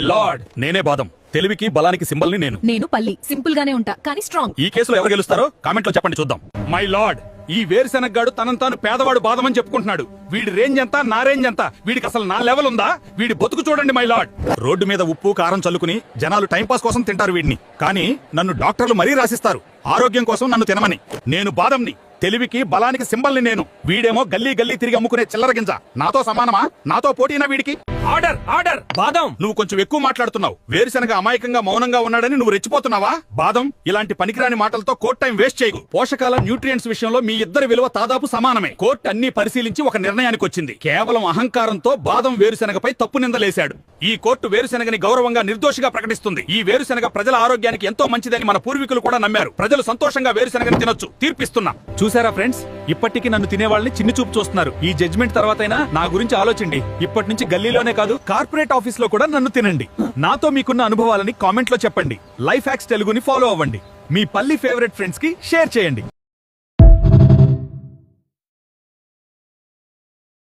Lord నేనే బాదం తెలివికి బలానికి సింబల్ ని నేను పల్లి సింపుల్ గానే ఉంటా కానీ స్ట్రాంగ్. ఈ కేసులో ఎవరు గెలుస్తారో కామెంట్ లో చెప్పండి చూద్దాం. మై లార్డ్ ఈ వేరుశెనగ్గాడు తనను తాను పేదవాడు బాదం అని చెప్పుకుంటున్నాడు. వీడి రేంజ్ ఎంత నా రేంజ్ ఎంత, వీడికి అసలు నా లెవెల్ ఉందా? వీడి బతుకు చూడండి మై లార్డ్. రోడ్డు మీద ఉప్పు కారం చల్లుకుని జనాలు టైంపాస్ కోసం తింటారు వీడిని, కానీ నన్ను డాక్టర్లు మరీ రాసిస్తారు ఆరోగ్యం కోసం నన్ను తినమని. నేను బాదంని, తెలివికి బలానికి సింబల్ ని నేను. వీడేమో గల్లీ గల్లీ తిరిగి అమ్ముకునే చిల్లర గింజ. నాతో సమానమా? నాతో పోటీనా వీడికి? Order order. బాదం నువ్వు కొంచెం ఎక్కువ మాట్లాడుతున్నావు. వేరుశనగ అమాయకంగా మౌనంగా ఉన్నాడని నువ్వు రెచ్చిపోతున్నావా? బాదం ఇలాంటి పనికిరాని మాటలతో కోర్టు టైం వేస్ట్ చేయకు. పోషకాల న్యూట్రియంట్స్ విషయంలో మీ ఇద్దరి విలువ దాదాపు సమానమే. కోర్టు అన్ని పరిశీలించి ఒక నిర్ణయానికి వచ్చింది. కేవలం అహంకారంతో బాదం వేరుశనగపై తప్పు నిందలేశాడు. ఈ కోర్టు వేరుశనగని గౌరవంగా నిర్దోషిగా ప్రకటిస్తుంది. ఈ వేరుశనగ ప్రజల ఆరోగ్యానికి ఎంతో మంచిదని మన పూర్వీకులు కూడా నమ్మారు. ప్రజలు సంతోషంగా వేరుశనగని తినొచ్చు. తీర్పిస్తున్నా. చూసారా ఫ్రెండ్స్, ఇప్పటికీ నన్ను తినేవాళ్ళని చిన్ని చూపు చూస్తున్నారు. ఈ జడ్జ్మెంట్ తర్వాతైనా నా గురించి ఆలోచిండి. ఇప్పటి నుంచి గల్లీలోనే కాదు, కార్పొరేట్ ఆఫీస్ లో కూడా నన్ను తినండి. నాతో మీకున్న అనుభవాలని కామెంట్ లో చెప్పండి. లైఫ్ హ్యాక్స్ తెలుగుని ఫాలో అవ్వండి. మీ పల్లి ఫేవరెట్ ఫ్రెండ్స్ కి షేర్ చేయండి.